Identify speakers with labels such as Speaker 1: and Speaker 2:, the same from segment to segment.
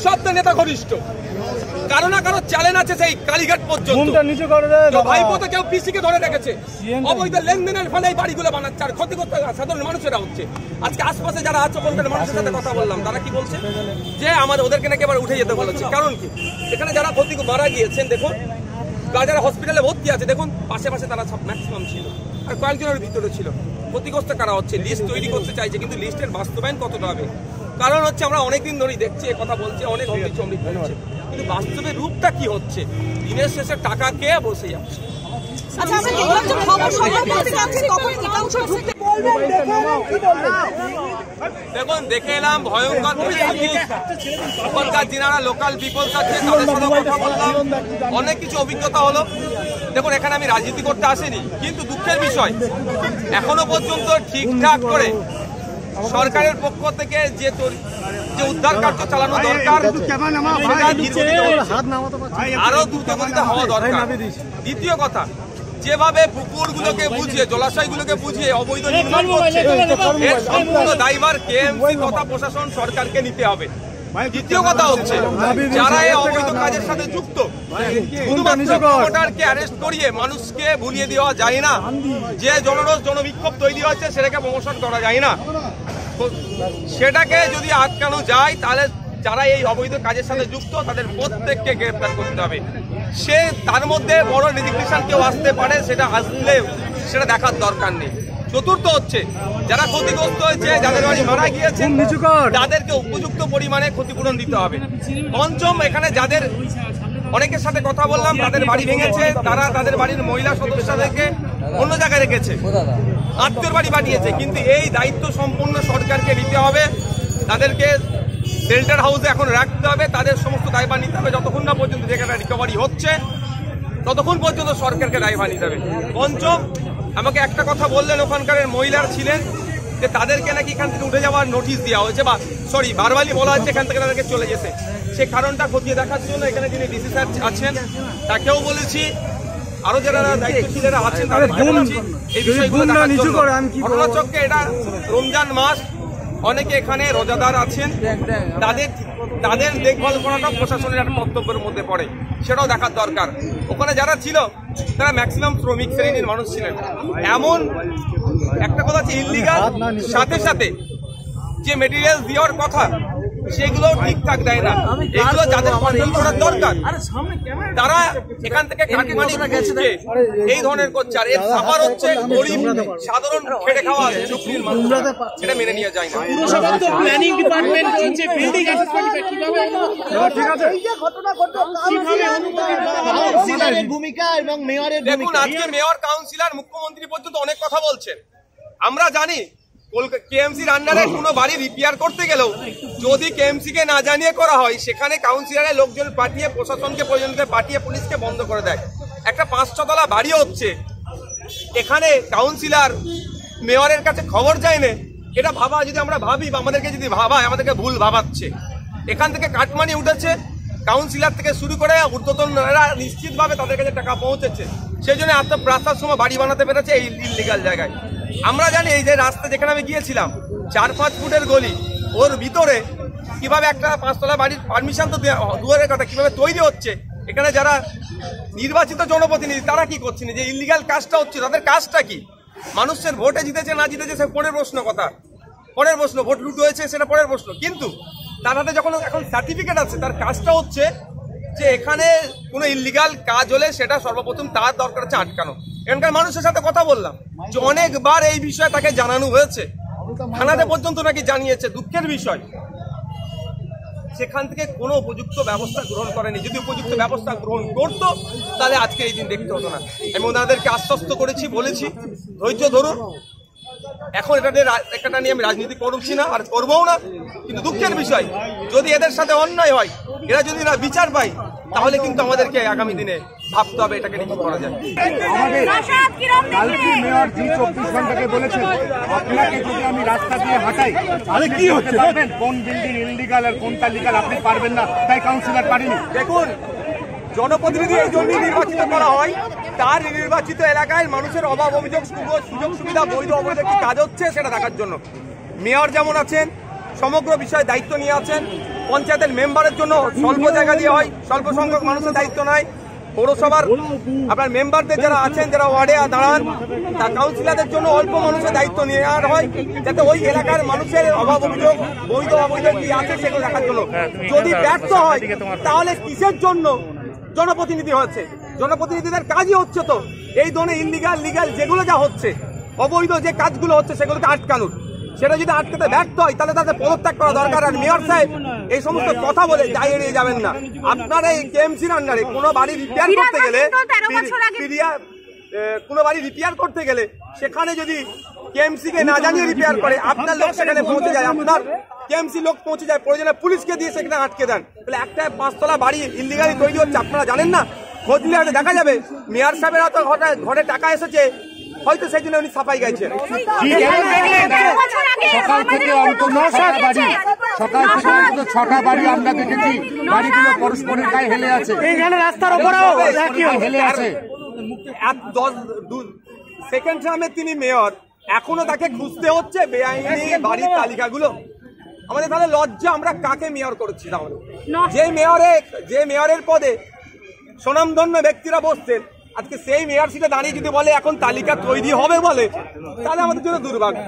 Speaker 1: সব তো নেতা ঘনিষ্ঠ, কারো না কারো চ্যালেঞ্জ আছে সেই কালীঘাট পর্যন্ত। ভাইপো তো কেউ পিসিকে ধরে রেখেছে, অবৈধ লেনদেনের ফলে এই বাড়িগুলো বানাচ্ছে আর ক্ষতিগ্রস্ত সাধারণ মানুষেরা হচ্ছে। আজকে আশপাশে যারা আছে ওখানকার মানুষের সাথে কথা বললাম, তারা কি বলছে যে আমাদের ওদেরকে নাকি এবার উঠে যেতে বলেছে। কারণ কি, এখানে যারা ক্ষতি মারা গিয়েছেন দেখুন, যারা হসপিটালে ভর্তি আছে দেখুন, পাশে পাশে তারা সব ম্যাক্সিমাম ছিল, আর কয়েকজনের ভিতরে ছিল। ক্ষতিগ্রস্ত কারা হচ্ছে, লিস্ট তৈরি করতে চাইছে, কিন্তু লিস্টের বাস্তবায়ন কতটা হবে? কারণ হচ্ছে আমরা অনেকদিন ধরেই দেখছি কথা বলছে, অনেক অমৃত হচ্ছে, কিন্তু বাস্তবে রূপটা কি হচ্ছে? দিনের শেষে টাকা কে বসে যাচ্ছে। দেখুন, দেখে এলাম ভয়ঙ্কর পরিস্থিতি। ওখানকার যিনারা লোকাল পিপলস আছে তাদের সাথে কথা বললাম, অনেক কিছু অভিজ্ঞতা হলো। দেখুন, এখানে আমি রাজনীতি করতে আসিনি, কিন্তু দুঃখের বিষয় এখনো পর্যন্ত ঠিকঠাক করে সরকারের পক্ষ থেকে যে উদ্ধার কার্য চালানো দরকার আরো দ্রুতগতিতে হওয়া দরকার। দ্বিতীয় কথা, যেভাবে পুকুরগুলোকে বুঝিয়ে, জলাশয়গুলোকে বুঝিয়ে অবৈধ নির্মাণ করছে, এর সম্পূর্ণ দায়ভার কেএমসি তথা প্রশাসন সরকারকে নিতে হবে। দ্বিতীয় কথা হচ্ছে, যারা এই অবৈধ কাজের সাথে যুক্ত, শুধুমাত্র প্রমোটারকে অ্যারেস্ট করিয়ে মানুষকে ভুলিয়ে দেওয়া যায় না। যে জনরোষ জনবিক্ষোভ তৈরি হচ্ছে সেটাকে প্রমোশন করা যায় না। সেটাকে যদি আটকানো যায় তাহলে যারা এই অবৈধ কাজের সাথে যুক্ত তাদের প্রত্যেককে গ্রেফতার করতে হবে। সে তার মধ্যে বড় রেজিগনেশন কেউ আসতে পারে, সেটা আসলে সেটা দেখার দরকার নেই। চতুর্থ হচ্ছে, যারা ক্ষতিগ্রস্ত হয়েছে, যাদের বাড়ি মারা গিয়েছে, তাদেরকে উপযুক্ত পরিমাণে ক্ষতিপূরণ দিতে হবে। পঞ্চম, এখানে যাদের অনেকের সাথে কথা বললাম, তাদের বাড়ি ভেঙেছে, তারা তাদের বাড়ির মহিলা সদস্যদেরকে অন্য জায়গায় রেখেছে, আত্মীয়র বাড়ি বানিয়েছে, কিন্তু এই দায়িত্ব সম্পূর্ণ সরকারকে নিতে হবে। তাদেরকে শেল্টার হাউসে এখন রাখতে হবে, তাদের সমস্ত দায়ভার নিতে হবে। যতক্ষণ না পর্যন্ত জায়গাটা রিকভারি হচ্ছে ততক্ষণ পর্যন্ত সরকারকে দায়ভার নিতে হবে। পঞ্চম, আমাকে একটা কথা বললেন, ওখানকার মহিলার ছিলেন যে তাদেরকে নাকি এখান থেকে উঠে যাওয়ার নোটিশ দেওয়া হয়েছে, বা বারবারই বলা হচ্ছে এখান থেকে তাদেরকে চলে যেতে। সে কারণটা খতিয়ে দেখার জন্য এখানে যিনি ডিসি স্যার আছেন তাকেও বলেছি, আরো যারা দায়িত্বশীলেরা আছেন তাদেরকে বলেছি এই বিষয়গুলো দেখার জন্য। ঘটনাচক্রে এটা রমজান মাস, অনেকে এখানে রোজাদার আছেন, তাদের দেখভাল করাটা প্রশাসনের একটা কর্তব্যের মধ্যে পড়ে, সেটাও দেখার দরকার। ওখানে যারা ছিল তারা ম্যাক্সিমাম শ্রমিক শ্রেণীর মানুষ ছিলেন। এমন একটা কথা হচ্ছে, ইল্লিগাল সাথে সাথে যে মেটেরিয়াল দেওয়ার কথা সেগুলো ঠিকঠাক দেয় না। এগুলো যাদের কন্ট্রোল করার দরকার তারা এখান থেকে কাটমানি করছে, এই ধরনের করছে। আর এর সাফার হচ্ছে গরিব সাধারণ খেটে খাওয়া সুপ্রিম মানুষ, এটা মেনে নিয়ে যায় না।
Speaker 2: প্ল্যানিং ডিপার্টমেন্ট চলছে, বিল্ডিং ভূমিকা এবং মেয়রের
Speaker 1: দেখুন, আজকে মেয়র, কাউন্সিলর, মুখ্যমন্ত্রী পর্যন্ত অনেক কথা বলছেন। আমরা জানি কেএমসির আন্ডারে কোনো বাড়ি রিপেয়ার করতে গেলেও যদি কেএমসি কে না জানিয়ে করা হয়, সেখানে কাউন্সিলরের লোকজন পাঠিয়ে, প্রশাসনকে প্রয়োজনীয় পাঠিয়ে পুলিশকে বন্ধ করে দেয়। একটা 5-6 তলা বাড়ি হচ্ছে, এখানে কাউন্সিলর মেয়রের কাছে খবর যায় না। এটা ভাবা, যদি আমরা ভাবি বা আমাদেরকে যদি ভাবায়, আমাদেরকে ভুল ভাবাচ্ছে। এখান থেকে কাটমানি উঠেছে, কাউন্সিলর থেকে শুরু করে ঊর্ধ্বতনরা নিশ্চিতভাবে তাদের কাছে টাকা পৌঁছেছে, সেই জন্য এত প্রাসার সময় বাড়ি বানাতে পেরেছে এই ইলিগাল জায়গায়। আমরা জানি এই যে রাস্তা যেখানে আমি গিয়েছিলাম 4-5 ফুটের গলি, ওর ভিতরে কিভাবে একটা 5 তলা বাড়ির পারমিশন তো দুয়ারের কথা কিভাবে তৈরি হচ্ছে। এখানে যারা নির্বাচিত জনপ্রতিনিধি তারা কি করছেন, যে ইলিগাল কাজটা হচ্ছে তাদের কাজটা কি? মানুষের ভোটে জিতেছে না জিতেছে সে পরের প্রশ্ন, কথা পরের প্রশ্ন, ভোট লুট হয়েছে সেটা পরের প্রশ্ন, কিন্তু তার হাতে যখন এখন সার্টিফিকেট আছে, তার কাজটা হচ্ছে যে এখানে কোনো ইলিগাল কাজ হলে সেটা সর্বপ্রথম তার দরকার হচ্ছে আটকানো। এখানকার মানুষের সাথে কথা বললাম যে অনেকবার এই বিষয়ে তাকে জানানো হয়েছে, থানাতে পর্যন্ত নাকি জানিয়েছে। দুঃখের বিষয়, সেখান থেকে কোনো উপযুক্ত ব্যবস্থা গ্রহণ করেনি। যদি উপযুক্ত ব্যবস্থা গ্রহণ করতো তাহলে আজকে এই দিন দেখতে হতো না। আমি ওনাদেরকে আশ্বস্ত করেছি, বলেছি ধৈর্য ধরুন। এখন এটা নিয়ে আমি রাজনীতি করছি না আর করবও না, কিন্তু দুঃখের বিষয় যদি এদের সাথে অন্যায় হয়, এরা যদি না বিচার পায়, তাহলে কিন্তু আমাদেরকে আগামী দিনে ভাবতে হবে এটাকে কি করা যায়।
Speaker 3: মেয়র জি 24 ঘন্টাকে বলেছেন আপনাকে যদি আমি রাস্তা দিয়ে হাঁটাই তাহলে কি হচ্ছে, কোন বিল্ডিং ইলিগাল আর কোনটা লিগাল আপনি পারবেন না, তাই কাউন্সিলর পারেনি।
Speaker 1: দেখুন, জনপ্রতিনিধি এই জন্যই নির্বাচিত করা হয়, তার নির্বাচিত এলাকায় মানুষের অভাব অভিযোগ, সুযোগ সুবিধা, বৈধ অবৈধ কি কাজ হচ্ছে সেটা দেখার জন্য। মেয়র যেমন আছেন, সমগ্র বিষয়ে দায়িত্ব নিয়ে আছেন, পঞ্চায়েতের মেম্বারের জন্য স্বল্প জায়গা দিয়ে হয়, স্বল্প সংখ্যক মানুষের দায়িত্ব নেয়। পৌরসভার আপনার মেম্বারদের যারা আছেন, যারা ওয়ার্ডে দাঁড়ান, তা কাউন্সিলরদের জন্য অল্প মানুষের দায়িত্ব নেওয়া হয়, যাতে ওই এলাকার মানুষের অভাব অভিযোগ, বৈধ অবৈধ কি আছে সেগুলো দেখার জন্য। যদি ব্যর্থ হয় তাহলে কিসের জন্য জনপ্রতিনিধি হয়েছে? জনপ্রতিনিধিদের কাজই হচ্ছে তো এই ধরনের ইনলিগাল লিগাল যেগুলো যা হচ্ছে, অবৈধ যে কাজগুলো হচ্ছে সেগুলোকে আটকানোর। সেটা যদি আটকাতে ব্যর্থ হয় তাহলে তাদের পদত্যাগ করা দরকার। আর মেয়র সাহেব এই সমস্ত কথা বলে যাই এড়িয়ে যাবেন না। আপনারা এই কেএমসির আন্ডারে কোনো বাড়ি রিপেয়ার করতে গেলে, কোনো বাড়ি রিপেয়ার করতে গেলে সেখানে যদি কেএমসি কে না জানিয়ে রিপেয়ার করে, আপনার লোক সেখানে পৌঁছে যায়, আপনার কেএমসি লোক পৌঁছে যায়, প্রয়োজনে পুলিশকে দিয়ে সেখানে আটকে দেন। তাহলে একটা 5 তলা বাড়ি ইললিগালি তৈরি হচ্ছে, আপনারা জানেন না? খোঁজ নিলে দেখা যাবে মেয়র সাহেবের হয়তো ঘরে টাকা এসেছে, হয়তো সেই জন্য উনি সাফাই গাইছেন।
Speaker 3: সকাল থেকে অন্তত 6টা বাড়ি আমরা দেখেছি, বাড়িগুলো পরস্পরের গায়ে হেলে আছে,
Speaker 2: এইখানে রাস্তার উপরেও
Speaker 3: হেলে আছে।
Speaker 1: 10 সেকেন্ড টার্মে তিনি মেয়র, এখনো তাকে খুঁজতে হচ্ছে বেআইনি বাড়ির তালিকাগুলো। আমাদের তাহলে লজ্জা, আমরা কাকে মেয়র করেছি? তাহলে যে মেয়রের পদে স্বনামধন্য ব্যক্তিরা বসছেন, আজকে সেই মেয়র সিটে দাঁড়িয়ে যদি বলে এখন তালিকা তৈরি হবে বলে, তাহলে আমাদের জন্য দুর্ভাগ্য।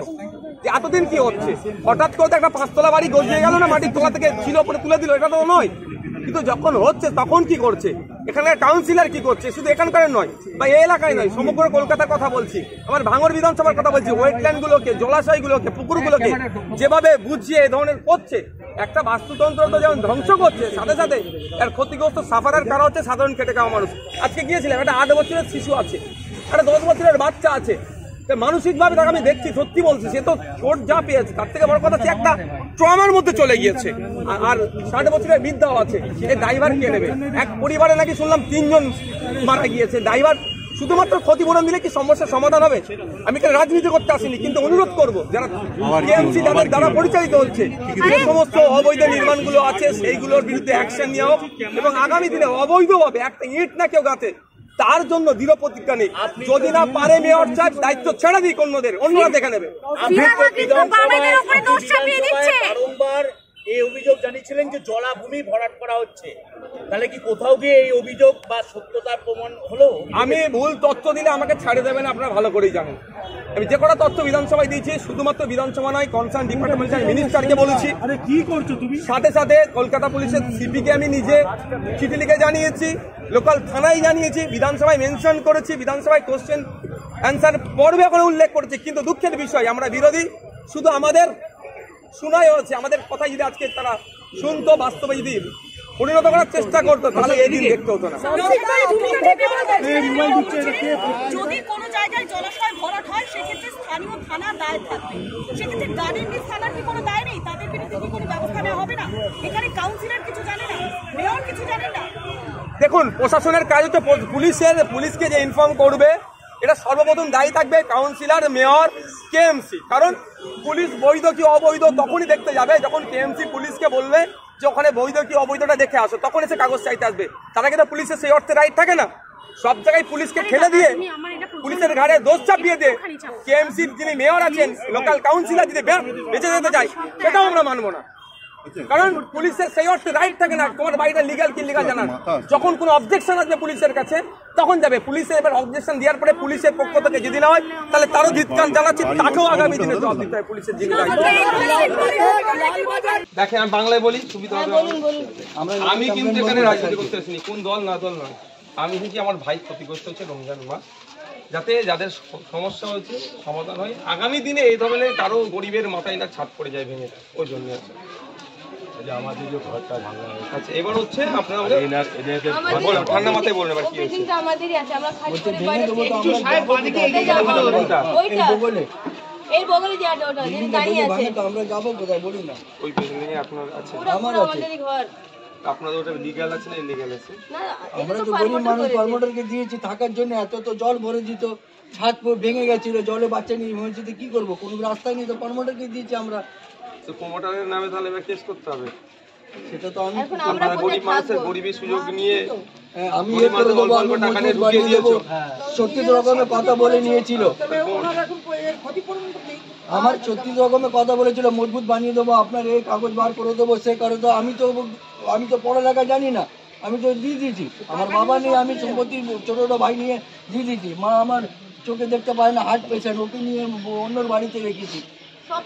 Speaker 1: যে এতদিন কি হচ্ছে, হঠাৎ করে একটা 5 তলা বাড়ি গজিয়ে গেল না, মাটির তলা থেকে ছিল উপরে তুলে দিল, এটা তো নয়। কিন্তু যখন হচ্ছে তখন কি করছে, এখানকার কাউন্সিলর কি করছে? শুধু এখানকার নয় বা এই এলাকায় নয়, সমগ্র কলকাতার কথা বলছি, আমার ভাঙড় বিধানসভার কথা বলছি। ওয়েটল্যান্ড গুলোকে, জলাশয়গুলোকে, পুকুরগুলোকে যেভাবে বুঝিয়ে এই ধরনের করছে, একটা বাস্তুতন্ত্র তো যেমন ধ্বংস করছে, সাথে সাথে এর ক্ষতিগ্রস্ত সাফারের কারণ হচ্ছে সাধারণ খেটে খাওয়া মানুষ। আজকে গিয়েছিলাম, একটা 8 বছরের শিশু আছে, একটা 10 বছরের বাচ্চা আছে। মানসিক ভাবে তাকে আমি দেখছি, সত্যি বলছি, সে তো চোট যা পেয়েছে তার থেকে বড় কথা, সে একটা ট্রমার মধ্যে চলে গিয়েছে। আর 60 বছরের বৃদ্ধাও আছে। এই ড্রাইভার কে নেবে? এক পরিবারে নাকি শুনলাম 3 জন মারা গিয়েছে। ড্রাইভার শুধুমাত্র ক্ষতিপূরণ দিলে কি সমস্যার সমাধান হবে? আমি এখানে রাজনীতি করতে আসিনি, কিন্তু অনুরোধ করবো যারা কেএমসি যাদের দ্বারা পরিচালিত হচ্ছে, যে সমস্ত অবৈধ নির্মাণগুলো আছে সেইগুলোর বিরুদ্ধে অ্যাকশন নেওয়া হোক, এবং আগামী দিনে অবৈধভাবে একটা ইট না কেউ গাতে, তার জন্য দৃঢ় প্রতিজ্ঞা নেই। যদি না পারে মেয়র সাহেব দায়িত্ব ছেড়ে দিক অন্যরা দেখে নেবে।
Speaker 2: বারংবার এই অভিযোগ জানিয়েছিলেন যে জলাভূমি ভরাট করা হচ্ছে, তাহলে কি কোথাও গিয়ে এই অভিযোগ বা সত্যতার প্রমাণ হলো?
Speaker 1: আমি ভুল তথ্য দিলে আমাকে ছাড়ে দেবেন, আপনারা ভালো করেই জানেন। আমি যে কটা তথ্য বিধানসভায় দিয়েছি, শুধুমাত্র বিধানসভা নয়, কনসার্ন ডিপার্টমেন্টের মিনিস্টারকে বলেছি।
Speaker 2: কি করছো তুমি?
Speaker 1: সাথে সাথে কলকাতা পুলিশের সিপিকে আমি নিজে চিঠি লিখে জানিয়েছি, লোকাল থানায় জানিয়েছি, বিধানসভায় মেনশন করেছি, বিধানসভায় কোশ্চেন অ্যান্সার পর্বে করে উল্লেখ করেছি। কিন্তু দুঃখের বিষয়, আমরা বিরোধী, শুধু আমাদের শোনাই হচ্ছে। আমাদের কথা যদি আজকে তারা শুনতো, বাস্তবে যদি পরিণত করার চেষ্টা করতো, তাহলে এই দিন দেখতে হতো না।
Speaker 4: যদি কোনো জায়গায় জলাশয় ভরাট হয়, সেক্ষেত্রে স্থানীয় থানার দায় থাকবে। সেক্ষেত্রে গার্ডেন থানার কি কোনো দায় নেই? তাদের বিরুদ্ধে কি কোনো ব্যবস্থা নেওয়া হবে না? এখানে কাউন্সিলর কিছু জানে না, মেয়র কিছু জানে না।
Speaker 1: দেখুন, প্রশাসনের কাজ হচ্ছে পুলিশকে যে ইনফর্ম করবে, এটা সর্বপ্রথম দায়ী থাকবে কাউন্সিলর, মেয়র, কেএমসি। কারণ পুলিশ বৈধ কি অবৈধ তখনই দেখতে যাবে যখন কেএমসি পুলিশকে বলবে যে ওখানে বৈধ কি অবৈধটা দেখে আসো, তখন এসে কাগজ চাইতে আসবে। তার আগে তো পুলিশের সেই অর্থে রাইট থাকে না। সব জায়গায় পুলিশকে ঠেলে দিয়ে, পুলিশের ঘাড়ে দোষ চাপিয়ে দিয়ে কেএমসির যিনি মেয়র আছেন, লোকাল কাউন্সিলর যদি বেঁচে যেতে চায়, সেটাও আমরা মানবো না। কারণ পুলিশের সেই অর্থে রাইট থাকে না তোমার বাড়িটা লিগাল কি লিগাল জানার। যখন কোনো অবজেকশন আসবে পুলিশের কাছে, তখন যাবে পুলিশে। এবার অবজেকশন দেওয়ার পরে পুলিশের পক্ষ থেকে যদি না হয়, তাহলে তারও ধিক্কার জানাচ্ছি, তাকেও আগামী দিনে জবাব দিতে হয় পুলিশের যিনি। দেখেন, আমি বাংলায় বলি, সুবিধা হবে। আমি কিন্তু এখানে রাজনীতি করতে আসিনি, কোন দল না দল নয়। আমি কিন্তু আমার ভাই ক্ষতিগ্রস্ত হচ্ছে রমজান মাস, যাতে যাদের সমস্যা হয়েছে সমাধান হয়। আগামী দিনে এই ধরনের কারো গরিবের মাথায় না ছাদ পড়ে যায় ভেঙে, ওই জন্য আছে। আমাদের যে ঘরটা ভাঙা হয়েছে, এবার হচ্ছে আপনারা ঠান্ডা মাথায় বলুন এবার কি হয়েছে।
Speaker 5: এর বগলে যে ওটা দাঁড়িয়ে আছে,
Speaker 6: তো আমরা যাবো কোথায় বলুন না?
Speaker 1: ওই বিল্ডিং এ আপনার আছে,
Speaker 6: আমার আছে।
Speaker 5: ঘর
Speaker 1: আপনাদের ওটা লিগ্যাল আছে না ইলিগ্যাল আছে?
Speaker 5: না,
Speaker 6: আমরা তো গরিব মানুষ, পারমোটারকে দিয়েছি থাকার জন্য। এত তো জল ভরে দিত, ছাদ ভেঙে গেছিল, জলে বাচ্চা নিয়ে মসজিদে কি করবো? কোনো রাস্তায় নেই, তো পারমোটারকে দিয়েছি আমরা।
Speaker 1: তো প্রমোটারের নামে তাহলে এবার কেস করতে হবে।
Speaker 6: সেটা তো আমি
Speaker 5: এখন আমরা
Speaker 1: গরিব মানুষের গরিবের সুযোগ নিয়ে
Speaker 6: আমি এ করে দেবো, আমি মজবুত বানিয়ে দেবো, 36 রকমের কথা বলে নিয়েছিল। আমার 36 রকমের কথা বলেছিল, মজবুত বানিয়ে দেবো, আপনার এই কাগজ বার করে দেবো, সে করে দেবো। আমি তো পড়ালেখা জানি না, আমি তো দিয়ে দিয়েছি। আমার বাবা নিয়ে আমি সম্পত্তি ছোটো ভাই নিয়ে দিয়ে দিয়েছি। মা আমার চোখে দেখতে পায় না, হার্ট পেশেন্ট, ওকে নিয়ে অন্যর বাড়িতে রেখেছি।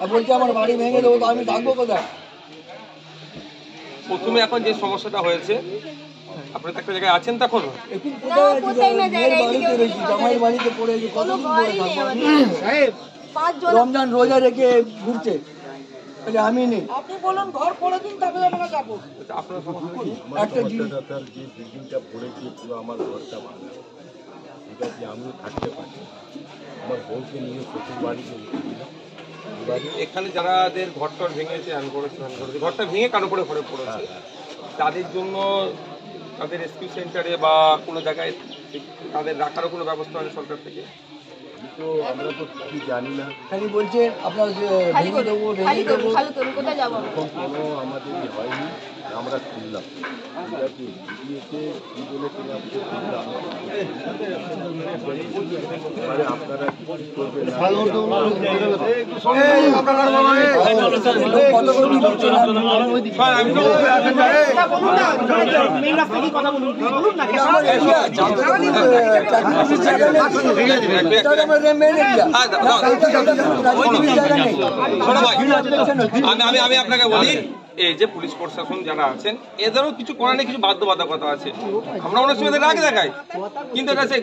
Speaker 6: আর বলছে আমার বাড়ি ভেঙে দেবো, তো আমি থাকবো কোথায়?
Speaker 1: প্রথমে এখন যে সমস্যাটা হয়েছে, আপনি তো একটা জায়গায় আছেন তখন,
Speaker 6: এখন কোথায় আছি? মেয়ের বাড়িতে রয়েছি, জামাইয়ের বাড়িতে পড়েছি, কতদিন পরে থাকবো? রমজান রোজা রেখে ঘুরছে, আমি নেই। আপনি বলুন ঘর করে দিন, তবে আমরা যাবো। একটা জিনিস
Speaker 7: তার যে বিল্ডিংটা পড়েছে পুরো আমার ঘরটা ভাঙা, ঠিক আছে, আমিও থাকতে পারি। আমার বউকে নিয়ে শ্বশুর বাড়িতে উঠেছিলাম।
Speaker 1: এখানে যারাদের ঘরটর ভেঙেছে, ঘরটা ভেঙে কারো করে ঘরে পড়েছে, তাদের জন্য তাদের রেস্কিউ সেন্টারে বা কোনো জায়গায় তাদের রাখারও কোনো ব্যবস্থা হয় সরকার থেকে?
Speaker 7: তো আমরা তো কিছু জানি না,
Speaker 6: খালি বলছে আপনার ভেঙে দেবো, ভেঙে দেবো।
Speaker 5: কোথায় যাবো?
Speaker 7: এখন কোনো আমাদের হয়নি, আমরা শুনলাম। ঠিক আছে, দিদিকে কী বলে তিনি আমাকে শুনলাম, এবারে আপনারা কি করবেন না
Speaker 1: আমি আপনাকে বলি, এই যে পুলিশ প্রশাসন যারা আছেন, এদেরও কিছু করার নেই, কিছু বাধ্যবাধকতা আছে। আমরা অনেক সময় রাগ দেখাই, কিন্তু এটা সে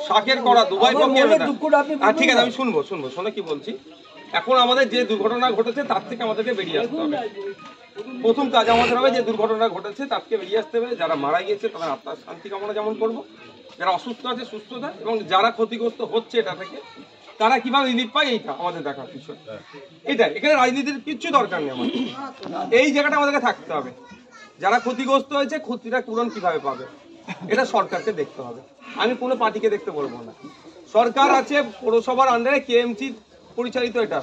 Speaker 1: শাকের করা দুবাই পক্ষে। ঠিক আছে, আমি শুনবো শোনো কি বলছি। এখন আমাদের যে দুর্ঘটনা ঘটেছে তার থেকে আমাদেরকে বেরিয়ে আসতে হবে। প্রথম কাজ আমাদের হবে যে দুর্ঘটনা ঘটেছে তার থেকে বেরিয়ে আসতে হবে। যারা মারা গিয়েছে তাদের আত্মার শান্তি কামনা যেমন করবো, যারা অসুস্থ আছে সুস্থতা, এবং যারা ক্ষতিগ্রস্ত হচ্ছে এটা থেকে তারা কিভাবে রিলিফ পায়, এইটা আমাদের দেখার বিষয়। এটা এখানে রাজনীতির কিচ্ছু দরকার নেই আমাদের, এই জায়গাটা আমাদেরকে থাকতে হবে। যারা ক্ষতিগ্রস্ত হয়েছে ক্ষতিটা পূরণ কিভাবে পাবে, এটা সরকারকে দেখতে হবে। আমি কোনো পার্টিকে দেখতে বলবো না। সরকার আছে, পৌরসভার আন্ডারে কেএমসি পরিচালিত এটা,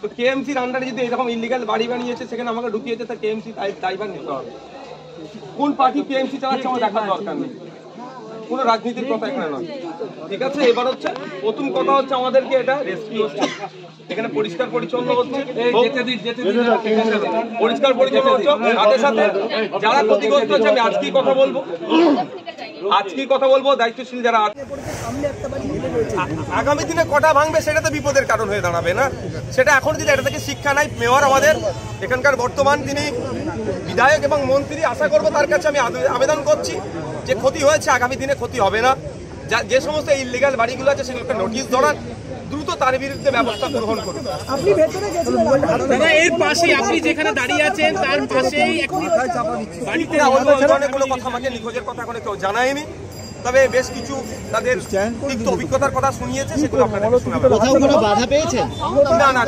Speaker 1: তো কেএমসির আন্ডারে যদি এরকম ইলিগাল বাড়ি বানিয়েছে, সেখানে আমাকে ঢুকিয়েছে, তা কেএমসি দায়ভার নিতে হবে। কোন পার্টি কেএমসি চালাচ্ছে আমার দেখার দরকার নেই, কোনো রাজনীতির কথা এখানে নয়। ঠিক আছে, এবার হচ্ছে প্রথম কথা হচ্ছে আমাদেরকে এটা রেস্কিউ হচ্ছে, এখানে পরিষ্কার পরিচ্ছন্ন হচ্ছে, পরিষ্কার পরিচ্ছন্ন হচ্ছে। সাথে সাথে যারা ক্ষতিগ্রস্ত হচ্ছে, আমি আজকেই কথা বলবো, দায়িত্বশীল যারা আছে, আগামী দিনে কটা ভাঙবে সেটা তো বিপদের কারণ হয়ে দাঁড়াবে না। সেটা এখন যদি এটা থেকে শিক্ষা নাই মেয়র আমাদের এখানকার বর্তমান তিনি বিধায়ক এবং মন্ত্রী, আশা করবো তার কাছে আমি আবেদন করছি যে ক্ষতি হয়েছে, আগামী দিনে ক্ষতি হবে না। যে সমস্ত ইলিগাল বাড়িগুলো আছে সেগুলোকে নোটিশ ধরান, দ্রুত তার বিরুদ্ধে ব্যবস্থা গ্রহণ করুন। আপনি ভেতরে গেছিলেন, এর পাশেই আপনি যেখানে দাঁড়িয়ে আছেন তার পাশেই বাড়িতে কোনো কথা আমাকে নিখোঁজের কথা কোনো কেউ জানায়নি, তবে বেশ কিছু তাদের তিক্ত অভিজ্ঞতার কথা শুনিয়েছে, সেগুলো আপনাদের শোনাবেন।
Speaker 6: বাধা পেয়েছেন?
Speaker 1: না,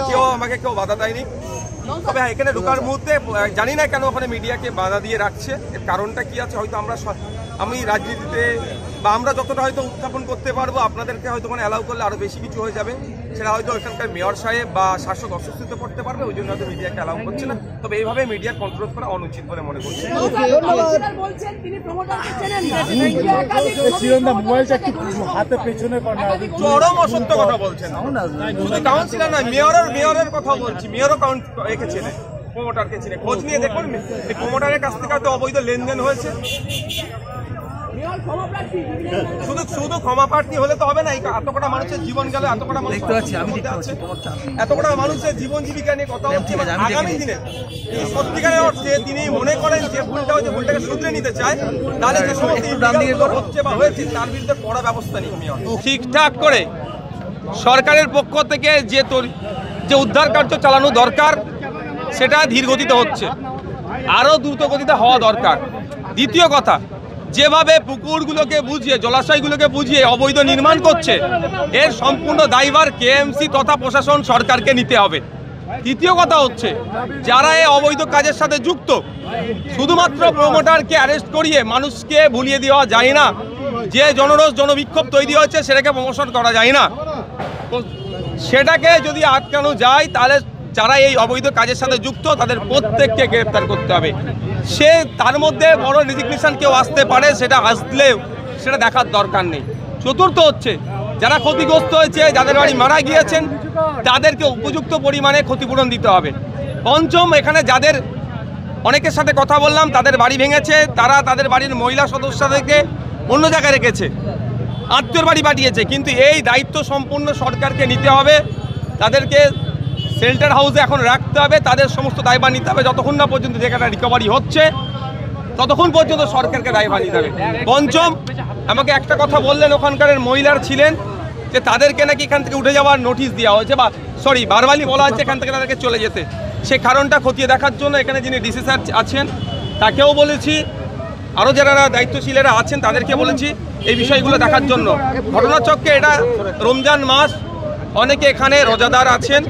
Speaker 1: কেউ বাধা দেয়নি। তবে এখানে ঢোকার মুহূর্তে জানি না কেন ওখানে মিডিয়াকে বাধা দিয়ে রাখছে, এর কারণটা কি আছে হয়তো আমি রাজনীতিতে বা আমরা যতটা হয়তো উত্থাপন করতে পারবো, আপনাদেরকে হয়তো মানে অ্যালাউ করলে আরো বেশি কিছু হয়ে যাবে, সেটা হয়তো এখানকার মেয়র সাহেব বা শাসক অস্বস্তিতে পড়তে পারবে, ওই জন্য হয়তো মিডিয়াকে অ্যালাউ করছে না। তবে এইভাবে মিডিয়ার কন্ট্রোল করা অনুচিত বলে মনে করছি। চরম অসত্য কথা বলছেন, শুধু কাউন্সিলর নয়, মেয়রের কথা বলছি, মেয়রও রেখেছিলেন, প্রমোটারকে চিনে, খোঁজ নিয়ে দেখুন এই প্রমোটারের কাছ থেকে হয়তো অবৈধ লেনদেন হয়েছে। শুধু ক্ষমা প্রার্থী হলে তো হবে না, এত কটা মানুষের জীবন গেল, এত কটা মানুষ এত কটা মানুষের জীবন জীবিকা নিয়ে কথা হচ্ছে। আগামী দিনে সত্যিকারের অর্থে তিনি মনে করেন যে ভুলটা হচ্ছে, ভুলটাকে শুধরে নিতে চায়, তাহলে যে সমস্ত হচ্ছে বা হয়েছে তার বিরুদ্ধে কড়া ব্যবস্থা নিন। ঠিকঠাক করে সরকারের পক্ষ থেকে যে উদ্ধার কার্য চালানো দরকার সেটা ধীর গতিতে হচ্ছে, আরো দ্রুত গতিতে হওয়া দরকার। দ্বিতীয় কথা, যেভাবে পুকুরগুলোকে বুঝিয়ে, জলাশয়গুলোকে বুঝিয়ে অবৈধ নির্মাণ করছে, এর সম্পূর্ণ দায়ভার কেএমসি তথা প্রশাসন সরকারকে নিতে হবে। তৃতীয় কথা হচ্ছে, যারা এই অবৈধ কাজের সাথে যুক্ত, শুধুমাত্র প্রমোটারকে অ্যারেস্ট করিয়ে মানুষকে ভুলিয়ে দেওয়া যায় না। যে জনরোষ জনবিক্ষোভ তৈরি হয়েছে সেটাকে প্রমোশন করা যায় না। সেটাকে যদি আটকানো যায় তাহলে যারা এই অবৈধ কাজের সাথে যুক্ত তাদের প্রত্যেককে গ্রেপ্তার করতে হবে। সে তার মধ্যে বড় রেজিগনেশন কেউ আসতে পারে, সেটা আসলেও সেটা দেখার দরকার নেই। চতুর্থ হচ্ছে যারা ক্ষতিগ্রস্ত হয়েছে, যাদের বাড়ি মারা গিয়েছেন, তাদেরকে উপযুক্ত পরিমাণে ক্ষতিপূরণ দিতে হবে। পঞ্চম, এখানে যাদের অনেকের সাথে কথা বললাম, তাদের বাড়ি ভেঙেছে, তারা তাদের বাড়ির মহিলা সদস্যদেরকে অন্য জায়গায় রেখেছে, আত্মীয়র বাড়ি পাঠিয়েছে, কিন্তু এই দায়িত্ব সম্পূর্ণ সরকারকে নিতে হবে। তাদেরকে শেল্টার হাউসে এখন রাখতে হবে, তাদের সমস্ত দায়ভার নিতে হবে। যতক্ষণ না পর্যন্ত জায়গাটা রিকভারি হচ্ছে ততক্ষণ পর্যন্ত সরকারকে দায়ভার নিতে হবে। পঞ্চম, আমাকে একটা কথা বললেন, ওখানকার মহিলার ছিলেন যে তাদেরকে নাকি এখান থেকে উঠে যাওয়ার নোটিশ দেওয়া হয়েছে, বা বারবারই বলা হচ্ছে এখান থেকে তাদেরকে চলে যেতে। সে কারণটা খতিয়ে দেখার জন্য এখানে যিনি ডিসি স্যার আছেন তাকেও বলেছি, আরও যারা দায়িত্বশীলেরা আছেন তাদেরকে বলেছি এই বিষয়গুলো দেখার জন্য। ঘটনাচক্রে এটা রমজান মাস, অনেকে এখানে রোজাদার আছেন,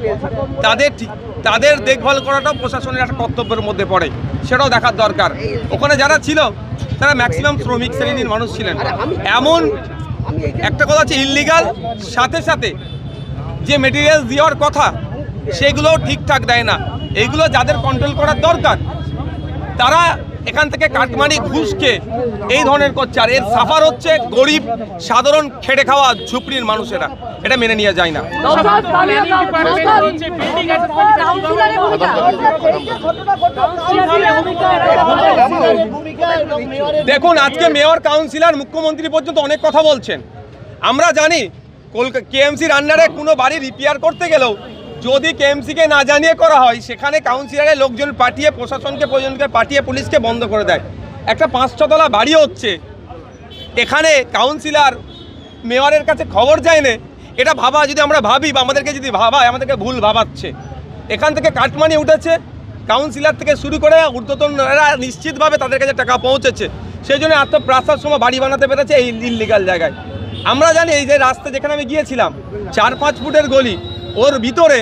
Speaker 1: তাদের দেখভাল করাটাও প্রশাসনের একটা কর্তব্যের মধ্যে পড়ে, সেটাও দেখার দরকার। ওখানে যারা ছিল তারা ম্যাক্সিমাম শ্রমিক শ্রেণীর মানুষ ছিলেন। এমন একটা কথা আছে, ইললিগাল সাথে সাথে যে মেটেরিয়াল দেওয়ার কথা সেগুলো ঠিকঠাক দেয় না। এইগুলো যাদের কন্ট্রোল করার দরকার তারা এখান থেকে কাটমানি ঘুষকে এই ধরনের করছে, আর এর সাফার হচ্ছে গরিব সাধারণ খেটে খাওয়া ঝুপড়ির মানুষেরা। এটা মেনে নিয়ে যায় না। দেখুন, আজকে মেয়র, কাউন্সিলর, মুখ্যমন্ত্রী পর্যন্ত অনেক কথা বলছেন। আমরা জানি কেএমসির আন্ডারে কোনো বাড়ি রিপেয়ার করতে গেলেও যদি কেএমসিকে না জানিয়ে করা হয়, সেখানে কাউন্সিলরের লোকজন পাঠিয়ে, প্রশাসনকে প্রয়োজনকে পাঠিয়ে পুলিশকে বন্ধ করে দেয়। একটা 5-6 তলা বাড়ি হচ্ছে, এখানে কাউন্সিলর মেয়রের কাছে খবর যায় না। এটা ভাবা, যদি আমরা ভাবি বা আমাদেরকে যদি ভাবায়, আমাদেরকে ভুল ভাবাচ্ছে। এখান থেকে কাটমানি উঠেছে, কাউন্সিলর থেকে শুরু করে ঊর্ধ্বতনরা নিশ্চিতভাবে তাদের কাছে টাকা পৌঁছেছে, সেই জন্য আত্মপ্রাসার সময় বাড়ি বানাতে পেরেছে এই ইললিগাল জায়গায়। আমরা জানি এই যে রাস্তা যেখানে আমি গিয়েছিলাম 4-5 ফুটের গলি, ওর ভিতরে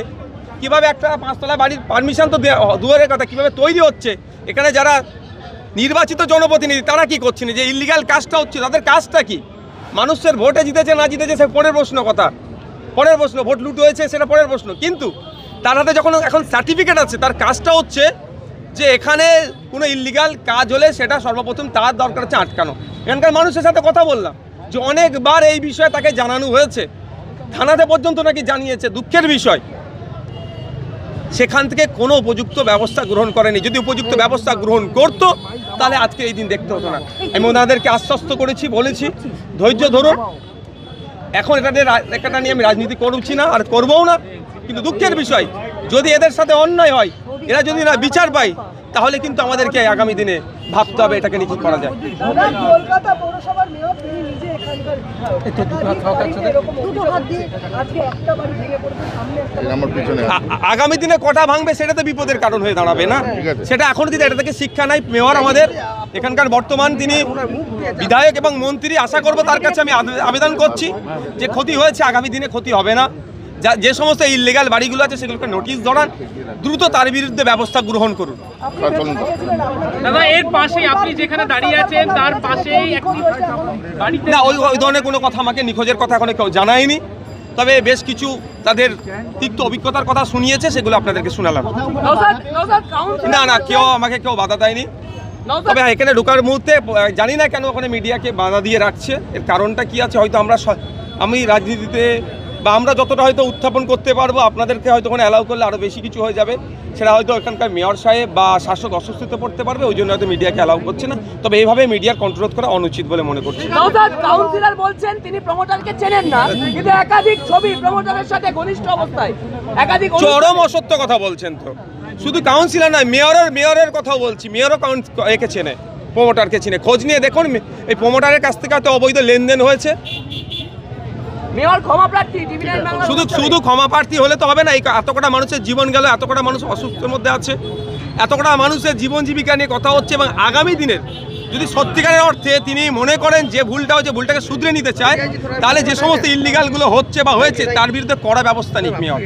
Speaker 1: কিভাবে একটা 5 তলা বাড়ির পারমিশন তো দূরের কথা, কিভাবে তৈরি হচ্ছে। এখানে যারা নির্বাচিত জনপ্রতিনিধি তারা কি করছেন, যে ইললিগাল কাজটা হচ্ছে তাদের কাজটা কি? মানুষের ভোটে জিতেছে না জিতেছে সে পরের প্রশ্ন, কথা পরের প্রশ্ন, ভোট লুট হয়েছে সেটা পরের প্রশ্ন, কিন্তু তার হাতে যখন এখন সার্টিফিকেট আছে, তার কাজটা হচ্ছে যে এখানে কোনো ইললিগাল কাজ হলে সেটা সর্বপ্রথম তার দরকার হচ্ছে আটকানো। এখানকার মানুষের সাথে কথা বললাম যে অনেকবার এই বিষয়ে তাকে জানানো হয়েছে, থানাতে পর্যন্ত নাকি জানিয়েছে। দুঃখের বিষয়, সেখান থেকে কোনো উপযুক্ত ব্যবস্থা গ্রহণ করেনি। যদি উপযুক্ত ব্যবস্থা গ্রহণ করত তাহলে আজকে এই দিন দেখতে হতো না। আমি ওনাদেরকে আশ্বস্ত করেছি, বলেছি ধৈর্য ধরুন। এখন এটা নিয়ে আমি রাজনীতি করছি না আর করবও না, কিন্তু দুঃখের বিষয় যদি এদের সাথে অন্যায় হয়, এরা যদি না বিচার পায়, তাহলে কিন্তু আমাদেরকে আগামী দিনে ভাবতে হবে এটাকে নিয়ে কি করা যায়। আগামী দিনে কটা ভাঙবে সেটা তো বিপদের কারণ হয়ে দাঁড়াবে না, সেটা এখন যদি এটা থেকে শিক্ষা নাই মেয়র আমাদের এখানকার বর্তমান তিনি বিধায়ক এবং মন্ত্রী, আশা করব তার কাছে আমি আবেদন করছি যে ক্ষতি হয়েছে, আগামী দিনে ক্ষতি হবে না। যে সমস্ত ইললিগাল বাড়িগুলো আছে সেগুলোকে নোটিশ ধরান, দ্রুত তার বিরুদ্ধে ব্যবস্থা গ্রহণ করুন।
Speaker 8: দাদা, এর পাশে আপনি যেখানে দাঁড়িয়ে আছেন তার পাশেই একটি বাড়িতে
Speaker 1: না, ওই ধরনের কোনো কথা আমাকে নিখোঁজের কথা এখনো কেউ জানায়নি, তবে বেশ কিছু তাদের তিক্ত অভিজ্ঞতার কথা শুনিয়েছে, সেগুলো আপনাদেরকে শোনালাম। না, কেউ আমাকে বাধা দেয়নি। তবে এখানে ঢোকার মুহূর্তে জানি না কেন ওখানে মিডিয়াকে বাধা দিয়ে রাখছে, এর কারণটা কি আছে হয়তো আমি রাজনীতিতে বা আমরা যতটা হয়তো উত্থাপন করতে পারবো, আপনাদেরকে হয়তো ওখানে অ্যালাউ করলে আরও বেশি কিছু হয়ে যাবে, সেটা হয়তো এখানকার মেয়র সাহেব বা শাসক অসুস্থতে পড়তে পারবে, ওই জন্য হয়তো মিডিয়াকে অ্যালাউ করছে না। তবে এইভাবে মিডিয়ার কন্ট্রোল করা অনুচিত বলে মনে করছি।
Speaker 9: কাউন্সিলর বলছেন তিনি প্রমোটারকে চেনেন না, কিন্তু একাধিক ছবি প্রমোটারের সাথে ঘনিষ্ঠ অবস্থায়, একাধিক
Speaker 1: চরম অসত্য কথা বলছেন। তো শুধু কাউন্সিলর নয়, মেয়রের কথাও বলছি, মেয়রও একে চেনে, প্রমোটারকে চেনে। খোঁজ নিয়ে দেখুন এই প্রমোটারের কাছ থেকে হয়তো অবৈধ লেনদেন হয়েছে। শুধু ক্ষমা প্রার্থী হলে তো হবে না, এত কটা মানুষের জীবন গেল, এত কটা মানুষ অসুস্থের মধ্যে আছে, এত কটা মানুষের জীবন জীবিকা নিয়ে কথা হচ্ছে, এবং আগামী দিনের যদি সত্যিকারের অর্থে তিনি মনে করেন যে ভুলটা হচ্ছে, ভুলটাকে শুধরে নিতে চায়, তাহলে যে সমস্ত ইললিগালগুলো হচ্ছে বা হয়েছে তার বিরুদ্ধে কড়া ব্যবস্থা নিক মেয়র।